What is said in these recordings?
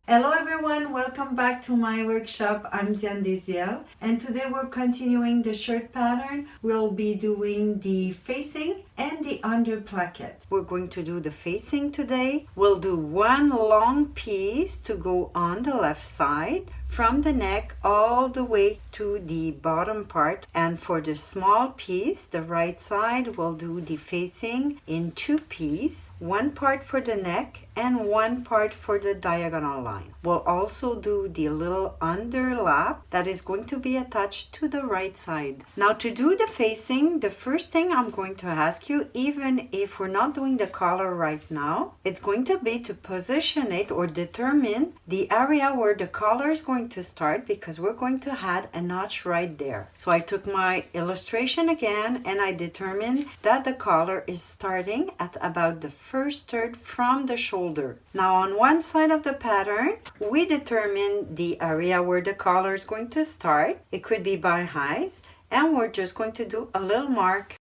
Hello everyone, welcome back to my workshop. I'm Diane Deziel, and today we're continuing the shirt pattern. We'll be doing the facing and the under placket. We're going to do the facing today. We'll do one long piece to go on the left side from the neck all the way to the bottom part, and for the small piece, the right side, we'll do the facing in two pieces, one part for the neck and one part for the diagonal line. We'll also do the little underlap that is going to be attached to the right side. Now to do the facing, the first thing I'm going to ask you, even if we're not doing the collar right now, it's going to be to position it or determine the area where the collar is going to start, because we're going to add a notch right there. So I took my illustration again and I determined that the collar is starting at about the first third from the shoulder. Now on one side of the pattern, we determine the area where the collar is going to start. It could be by highs, and we're just going to do a little mark.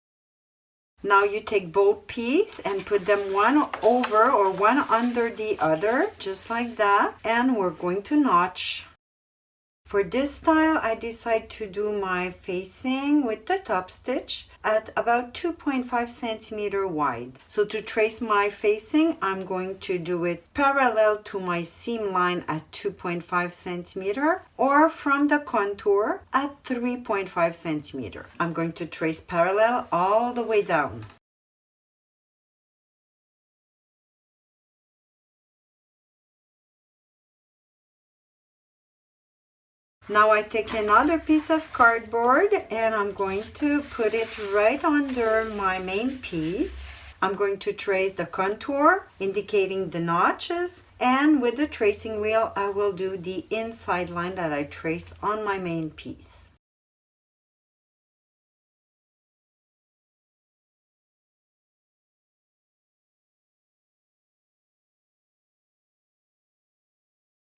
Now you take both pieces and put them one over or one under the other, just like that, and we're going to notch. For this style, I decided to do my facing with the top stitch at about 2.5 centimeter wide. So to trace my facing, I'm going to do it parallel to my seam line at 2.5 centimeter or from the contour at 3.5 centimeter. I'm going to trace parallel all the way down. Now I take another piece of cardboard and I'm going to put it right under my main piece. I'm going to trace the contour, indicating the notches, and with the tracing wheel I will do the inside line that I traced on my main piece.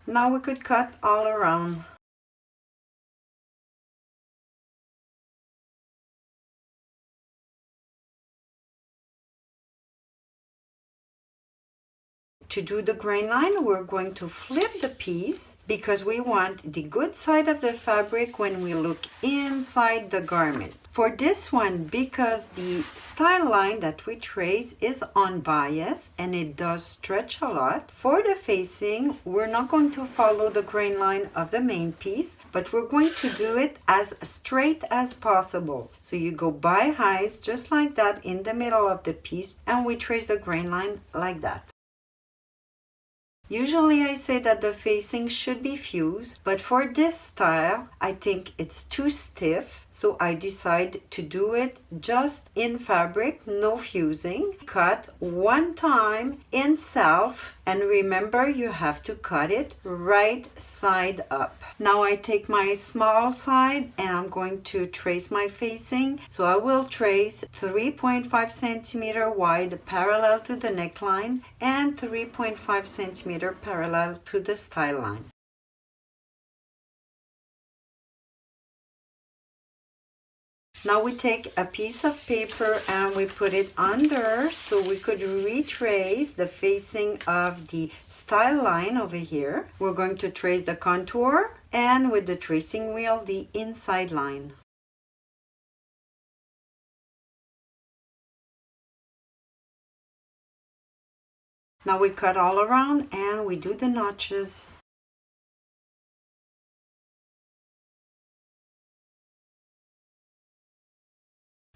Now we could cut all around. To do the grain line, we're going to flip the piece because we want the good side of the fabric when we look inside the garment. For this one, because the style line that we trace is unbiased and it does stretch a lot, for the facing, we're not going to follow the grain line of the main piece, but we're going to do it as straight as possible. So you go by highs just like that in the middle of the piece, and we trace the grain line like that. Usually I say that the facing should be fused, but for this style, I think it's too stiff, so I decide to do it just in fabric, no fusing. Cut one time in self, and remember you have to cut it right side up. Now I take my small side and I'm going to trace my facing. So I will trace 3.5 centimeter wide parallel to the neckline and 3.5 centimeter parallel to the style line. Now we take a piece of paper and we put it under so we could retrace the facing of the style line over here. We're going to trace the contour and with the tracing wheel the inside line. Now we cut all around and we do the notches.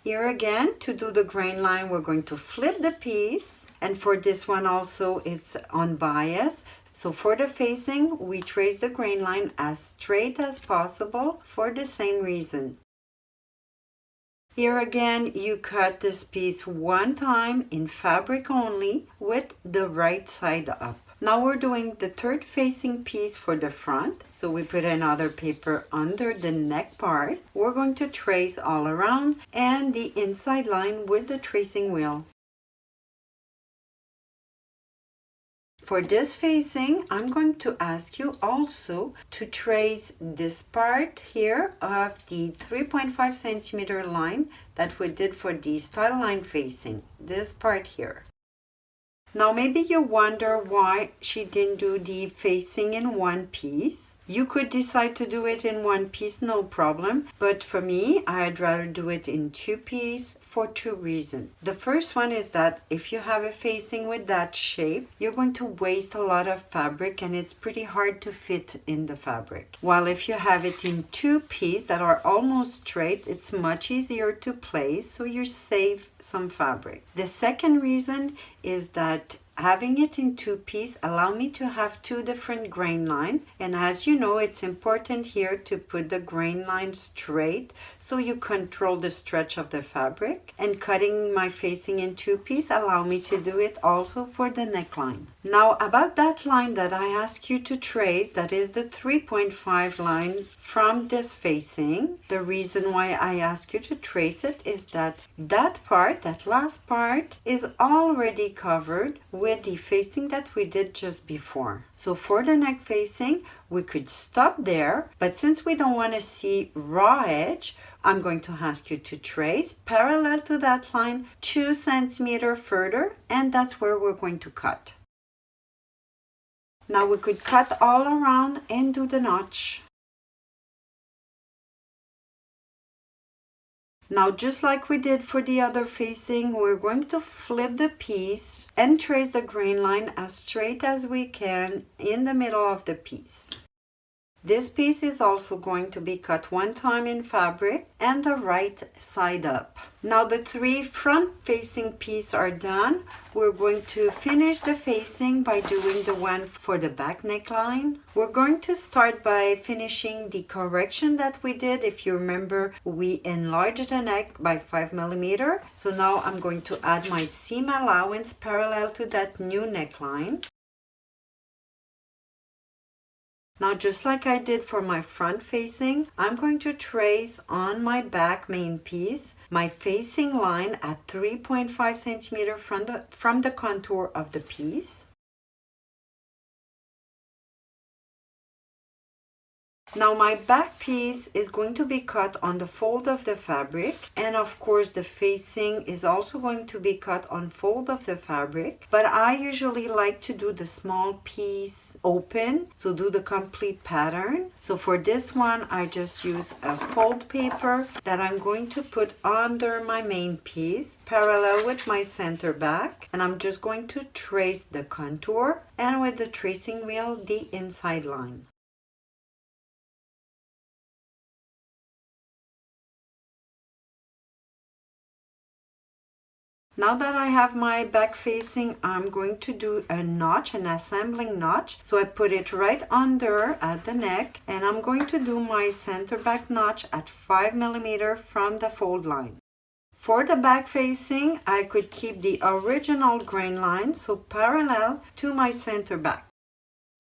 Here again, to do the grain line, we're going to flip the piece, and for this one also it's unbiased. So for the facing, we trace the grain line as straight as possible for the same reason. Here again, you cut this piece one time in fabric only with the right side up. Now we're doing the third facing piece for the front. So we put another paper under the neck part. We're going to trace all around and the inside line with the tracing wheel. For this facing, I'm going to ask you also to trace this part here of the 3.5 centimeter line that we did for the style line facing, this part here. Now maybe you wonder why she didn't do the facing in one piece. You could decide to do it in one piece, no problem. But for me, I'd rather do it in two pieces for two reasons. The first one is that if you have a facing with that shape, you're going to waste a lot of fabric and it's pretty hard to fit in the fabric. While if you have it in two pieces that are almost straight, it's much easier to place, so you save some fabric. The second reason is that having it in two pieces allow me to have two different grain lines, and as you know, it's important here to put the grain line straight so you control the stretch of the fabric, and cutting my facing in two pieces allow me to do it also for the neckline. Now about that line that I ask you to trace, that is the 3.5 line from this facing. The reason why I ask you to trace it is that part, that last part, is already covered with the facing that we did just before. So for the neck facing, we could stop there, but since we don't want to see raw edge, I'm going to ask you to trace parallel to that line 2 centimeters further, and that's where we're going to cut. Now we could cut all around and do the notch. Now just like we did for the other facing, we're going to flip the piece and trace the grain line as straight as we can in the middle of the piece. This piece is also going to be cut one time in fabric and the right side up. Now the three front facing pieces are done. We're going to finish the facing by doing the one for the back neckline. We're going to start by finishing the correction that we did. If you remember, we enlarged the neck by 5 millimeters. So now I'm going to add my seam allowance parallel to that new neckline. Now just like I did for my front facing, I'm going to trace on my back main piece my facing line at 3.5 centimeters from the contour of the piece. Now my back piece is going to be cut on the fold of the fabric, and of course the facing is also going to be cut on fold of the fabric, but I usually like to do the small piece open, so do the complete pattern. So for this one I just use a fold paper that I'm going to put under my main piece parallel with my center back, and I'm just going to trace the contour and with the tracing wheel the inside line. Now that I have my back facing, I'm going to do a notch, an assembling notch. So I put it right under at the neck, and I'm going to do my center back notch at 5 millimeters from the fold line. For the back facing, I could keep the original grain line, so parallel to my center back.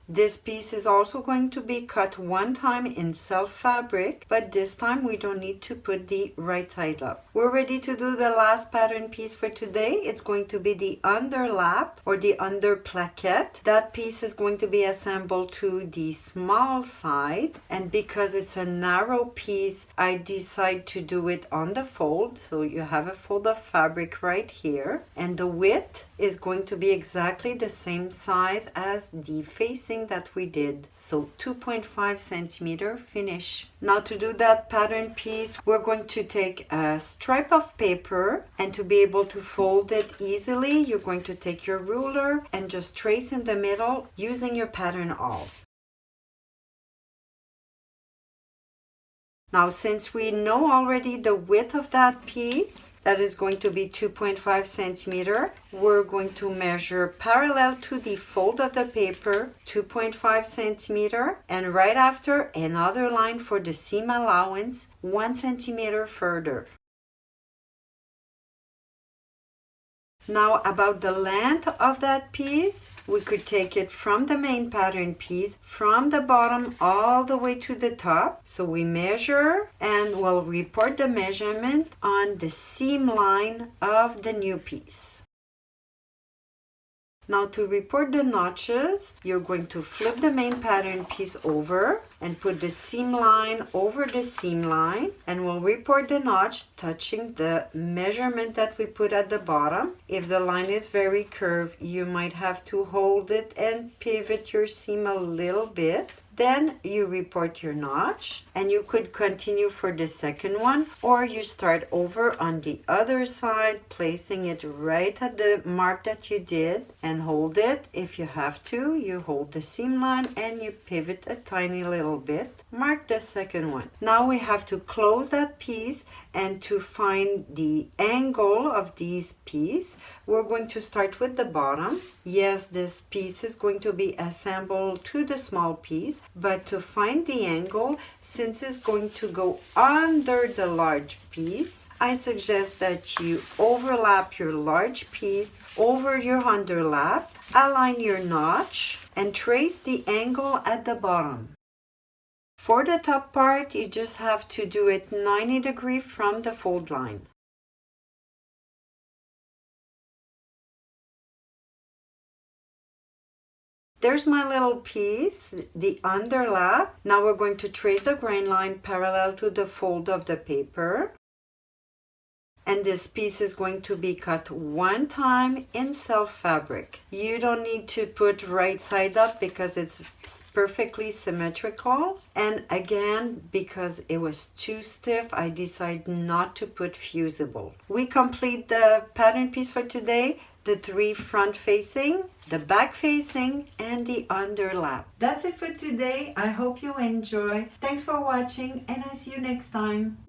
This piece is also going to be cut one time in self fabric, but this time we don't need to put the right side up. We're ready to do the last pattern piece for today. It's going to be the underlap or the under placket. That piece is going to be assembled to the small side, and because it's a narrow piece, I decide to do it on the fold. So you have a fold of fabric right here, and the width is going to be exactly the same size as the facing that we did, so 2.5 centimeter finish. Now to do that pattern piece, we're going to take a stripe of paper, and to be able to fold it easily, you're going to take your ruler and just trace in the middle using your pattern awl. Now since we know already the width of that piece, that is going to be 2.5 centimeter, we're going to measure parallel to the fold of the paper 2.5 centimeter, and right after another line for the seam allowance 1 centimeter further. Now about the length of that piece, we could take it from the main pattern piece, from the bottom all the way to the top. So we measure and we'll report the measurement on the seam line of the new piece. Now to report the notches, you're going to flip the main pattern piece over and put the seam line over the seam line, and we'll report the notch touching the measurement that we put at the bottom. If the line is very curved, you might have to hold it and pivot your seam a little bit. Then you report your notch, and you could continue for the second one, or you start over on the other side, placing it right at the mark that you did and hold it. If you have to, you hold the seam line and you pivot a tiny little bit. Mark the second one. Now we have to close that piece, and to find the angle of these pieces, we're going to start with the bottom. Yes, this piece is going to be assembled to the small piece, but to find the angle, since it's going to go under the large piece, I suggest that you overlap your large piece over your underlap, align your notch, and trace the angle at the bottom. For the top part, you just have to do it 90 degrees from the fold line. There's my little piece, the underlap. Now we're going to trace the grain line parallel to the fold of the paper. And this piece is going to be cut one time in self fabric. You don't need to put right side up because it's perfectly symmetrical. And again, because it was too stiff, I decided not to put fusible. We complete the pattern piece for today. The 3 front facing, the back facing, and the underlap. That's it for today. I hope you enjoy. Thanks for watching, and I'll see you next time.